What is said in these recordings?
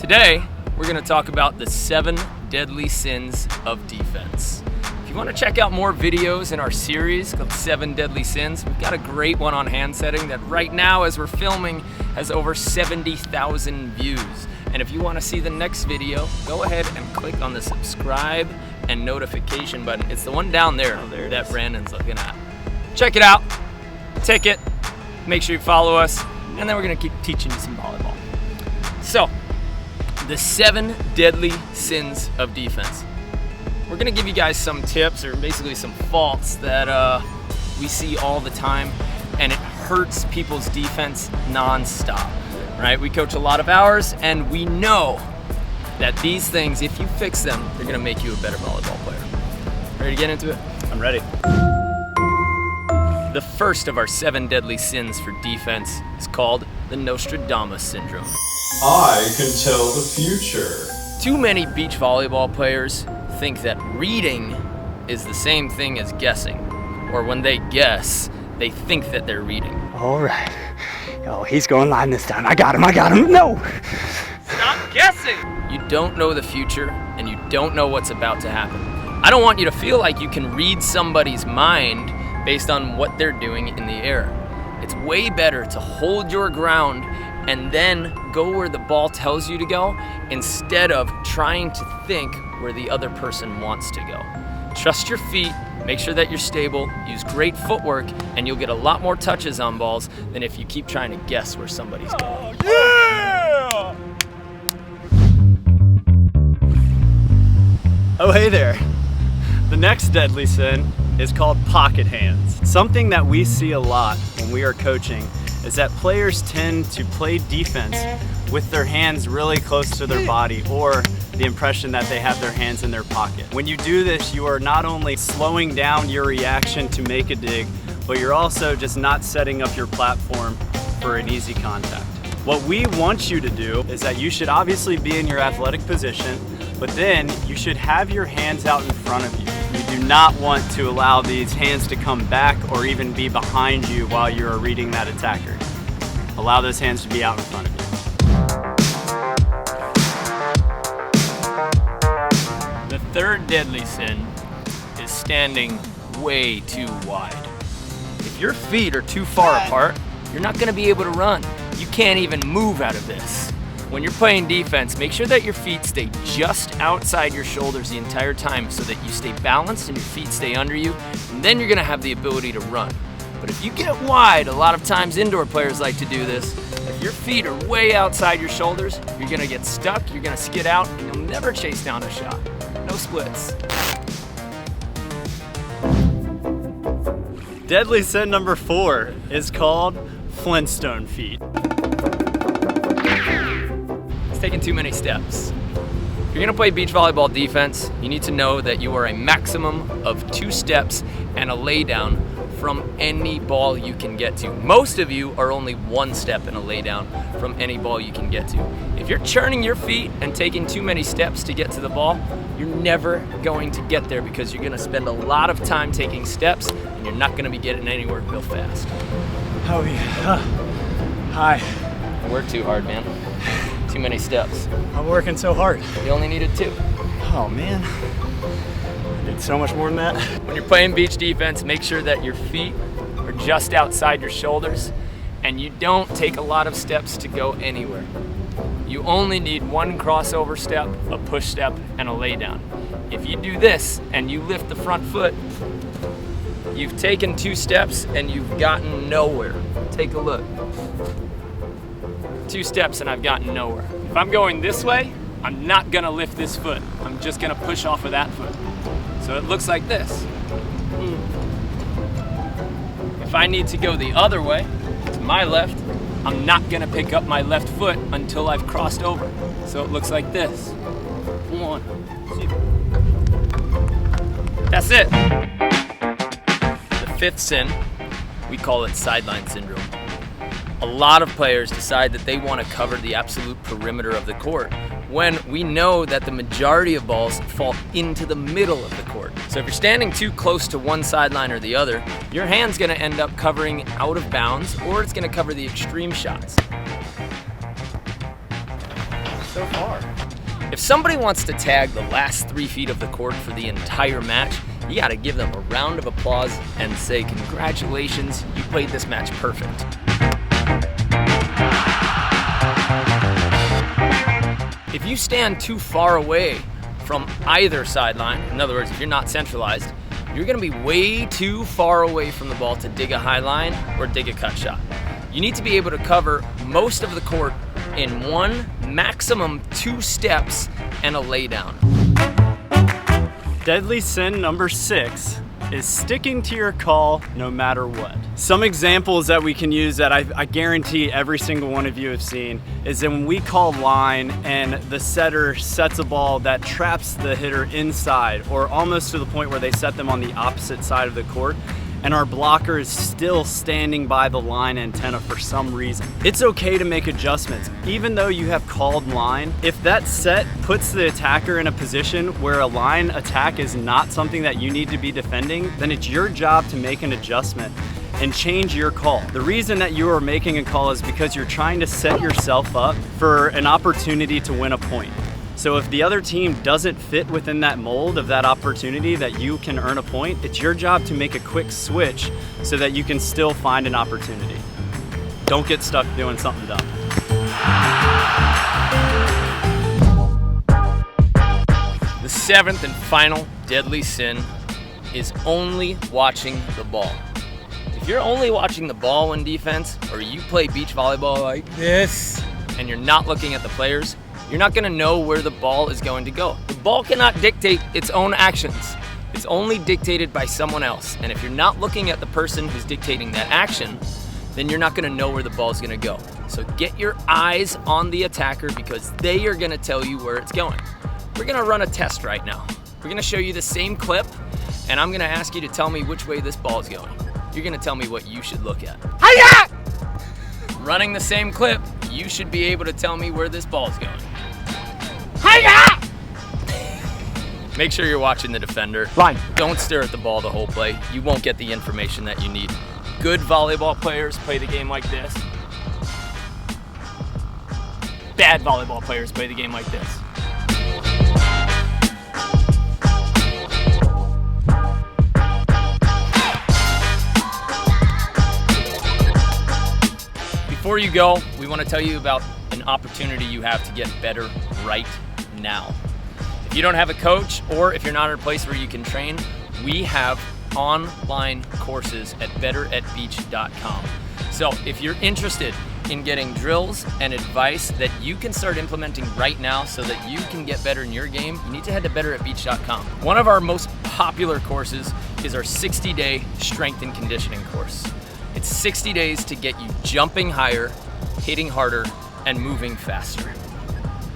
Today, we're going to talk about the 7 deadly sins of defense. If you want to check out more videos in our series called 7 Deadly Sins, we've got a great one on hand setting that right now, as we're filming, has over 70,000 views. And if you want to see the next video, go ahead and click on the subscribe and notification button. It's the one down there, that Brandon's looking at. Check it out, tick it, make sure you follow us, and then we're going to keep teaching you some volleyball. So, the 7 deadly sins of defense. We're gonna give you guys some tips, or basically some faults that we see all the time, and it hurts people's defense non-stop, right? We coach a lot of hours, and we know that these things, if you fix them, they're gonna make you a better volleyball player. Ready to get into it? I'm ready. The first of our 7 deadly sins for defense is called the Nostradamus syndrome. I can tell the future. Too many beach volleyball players think that reading is the same thing as guessing. Or when they guess, they think that they're reading. All right. Oh, he's going line this time. I got him. No! Stop guessing! You don't know the future, and you don't know what's about to happen. I don't want you to feel like you can read somebody's mind based on what they're doing in the air. It's way better to hold your ground and then go where the ball tells you to go, instead of trying to think where the other person wants to go. Trust your feet, make sure that you're stable, use great footwork, and you'll get a lot more touches on balls than if you keep trying to guess where somebody's going. Yeah! Oh, hey there. The next deadly sin is called pocket hands. Something that we see a lot when we are coaching is that players tend to play defense with their hands really close to their body, or the impression that they have their hands in their pocket. When you do this, you are not only slowing down your reaction to make a dig, but you're also just not setting up your platform for an easy contact. What we want you to do is that you should obviously be in your athletic position, but then you should have your hands out in front of you. You do not want to allow these hands to come back or even be behind you while you're reading that attacker. Allow those hands to be out in front of you. The third deadly sin is standing way too wide. If your feet are too far apart, you're not going to be able to run. You can't even move out of this. When you're playing defense, make sure that your feet stay just outside your shoulders the entire time so that you stay balanced and your feet stay under you, and then you're going to have the ability to run. But if you get wide, a lot of times indoor players like to do this, if your feet are way outside your shoulders, you're going to get stuck, you're going to skid out, and you'll never chase down a shot. No splits. Deadly sin number 4 is called Flintstone feet. Taking too many steps. If you're gonna play beach volleyball defense, you need to know that you are a maximum of 2 steps and a laydown from any ball you can get to. Most of you are only 1 step and a laydown from any ball you can get to. If you're churning your feet and taking too many steps to get to the ball, you're never going to get there, because you're gonna spend a lot of time taking steps and you're not gonna be getting anywhere real fast. Oh yeah. Hi. Don't work too hard, man. Too many steps. I'm working so hard. You only needed 2. Oh man. I did so much more than that. When you're playing beach defense, make sure that your feet are just outside your shoulders and you don't take a lot of steps to go anywhere. You only need 1 crossover step, a push step, and a laydown. If you do this and you lift the front foot, you've taken 2 steps and you've gotten nowhere. Take a look. 2 steps and I've gotten nowhere. If I'm going this way, I'm not gonna lift this foot. I'm just gonna push off of that foot. So it looks like this. If I need to go the other way, to my left, I'm not gonna pick up my left foot until I've crossed over. So it looks like this. 1, 2. That's it. The 5th sin, we call it sideline syndrome. A lot of players decide that they want to cover the absolute perimeter of the court, when we know that the majority of balls fall into the middle of the court. So if you're standing too close to one sideline or the other, your hand's going to end up covering out of bounds, or it's going to cover the extreme shots. so far. If somebody wants to tag the last 3 feet of the court for the entire match, you gotta give them a round of applause and say, congratulations, you played this match perfect. If you stand too far away from either sideline, in other words, if you're not centralized, you're gonna be way too far away from the ball to dig a high line or dig a cut shot. You need to be able to cover most of the court in 1, maximum 2 steps and a laydown. Deadly sin number 6 is sticking to your call no matter what. Some examples that we can use that I guarantee every single one of you have seen is that when we call line and the setter sets a ball that traps the hitter inside or almost to the point where they set them on the opposite side of the court, and our blocker is still standing by the line antenna for some reason. It's okay to make adjustments. Even though you have called line, if that set puts the attacker in a position where a line attack is not something that you need to be defending, then it's your job to make an adjustment and change your call. The reason that you are making a call is because you're trying to set yourself up for an opportunity to win a point. So if the other team doesn't fit within that mold of that opportunity that you can earn a point, it's your job to make a quick switch so that you can still find an opportunity. Don't get stuck doing something dumb. The 7th and final deadly sin is only watching the ball. If you're only watching the ball when defense, or you play beach volleyball like this, and you're not looking at the players, you're not gonna know where the ball is going to go. The ball cannot dictate its own actions. It's only dictated by someone else. And if you're not looking at the person who's dictating that action, then you're not gonna know where the ball is gonna go. So get your eyes on the attacker because they are gonna tell you where it's going. We're gonna run a test right now. We're gonna show you the same clip, and I'm gonna ask you to tell me which way this ball is going. You're gonna tell me what you should look at. Hiya! Running the same clip, you should be able to tell me where this ball is going. Hiya! Make sure you're watching the defender. Line. Don't stare at the ball the whole play. You won't get the information that you need. Good volleyball players play the game like this. Bad volleyball players play the game like this. Before you go, we want to tell you about an opportunity you have to get better right now. If you don't have a coach or if you're not in a place where you can train, we have online courses at betteratbeach.com. So if you're interested in getting drills and advice that you can start implementing right now so that you can get better in your game, you need to head to betteratbeach.com. One of our most popular courses is our 60-day strength and conditioning course. It's 60 days to get you jumping higher, hitting harder, and moving faster.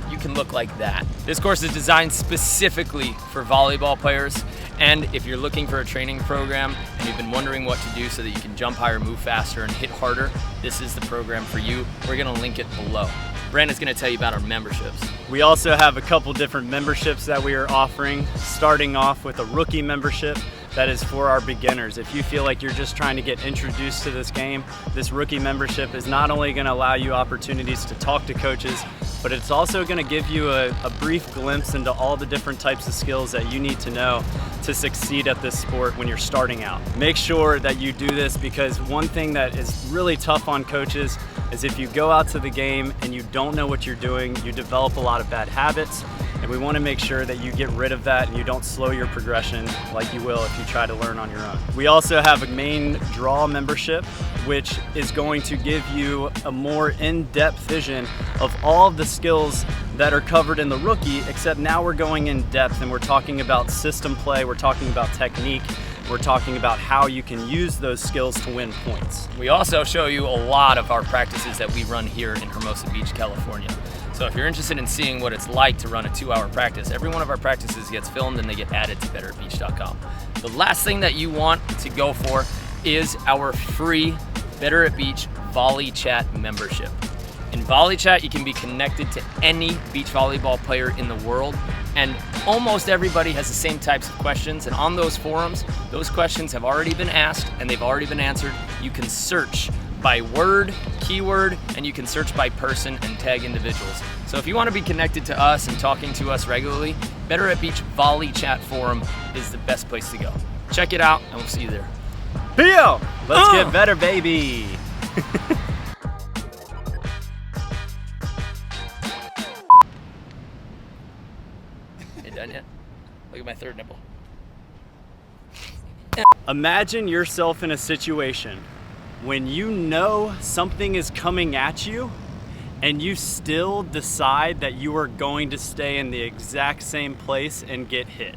You can look like that. This course is designed specifically for volleyball players, and if you're looking for a training program and you've been wondering what to do so that you can jump higher, move faster, and hit harder, this is the program for you. We're gonna link it below. Brandon's gonna tell you about our memberships. We also have a couple different memberships that we are offering, starting off with a rookie membership that is for our beginners. If you feel like you're just trying to get introduced to this game, this rookie membership is not only gonna allow you opportunities to talk to coaches, but it's also gonna give you a brief glimpse into all the different types of skills that you need to know to succeed at this sport when you're starting out. Make sure that you do this because one thing that is really tough on coaches is if you go out to the game and you don't know what you're doing, you develop a lot of bad habits, and we want to make sure that you get rid of that and you don't slow your progression like you will if you try to learn on your own. We also have a main draw membership, which is going to give you a more in-depth vision of all of the skills that are covered in the rookie, except now we're going in depth and we're talking about system play, we're talking about technique, we're talking about how you can use those skills to win points. We also show you a lot of our practices that we run here in Hermosa Beach, California. So if you're interested in seeing what it's like to run a 2-hour practice, every one of our practices gets filmed and they get added to betteratbeach.com. The last thing that you want to go for is our free Better at Beach Volley Chat membership. In Volley Chat, you can be connected to any beach volleyball player in the world, and almost everybody has the same types of questions, and on those forums, those questions have already been asked and they've already been answered. You can search by word, keyword, and you can search by person and tag individuals. So if you want to be connected to us and talking to us regularly, Better at Beach Volley Chat Forum is the best place to go. Check it out, and we'll see you there. Pio! Let's get better, baby! You done yet? Look at my third nipple. Imagine yourself in a situation when you know something is coming at you and you still decide that you are going to stay in the exact same place and get hit.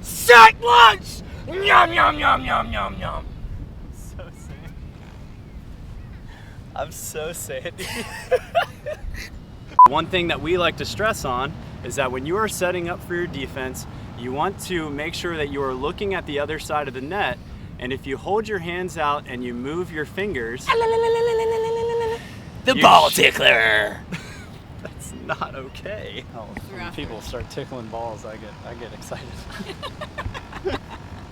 Sack lunch! Yum, yum, yum, yum, yum, yum. I'm so sandy. One thing that we like to stress on is that when you are setting up for your defense, you want to make sure that you are looking at the other side of the net, and if you hold your hands out and you move your fingers, the ball tickler. That's not okay. When people start tickling balls, I get excited.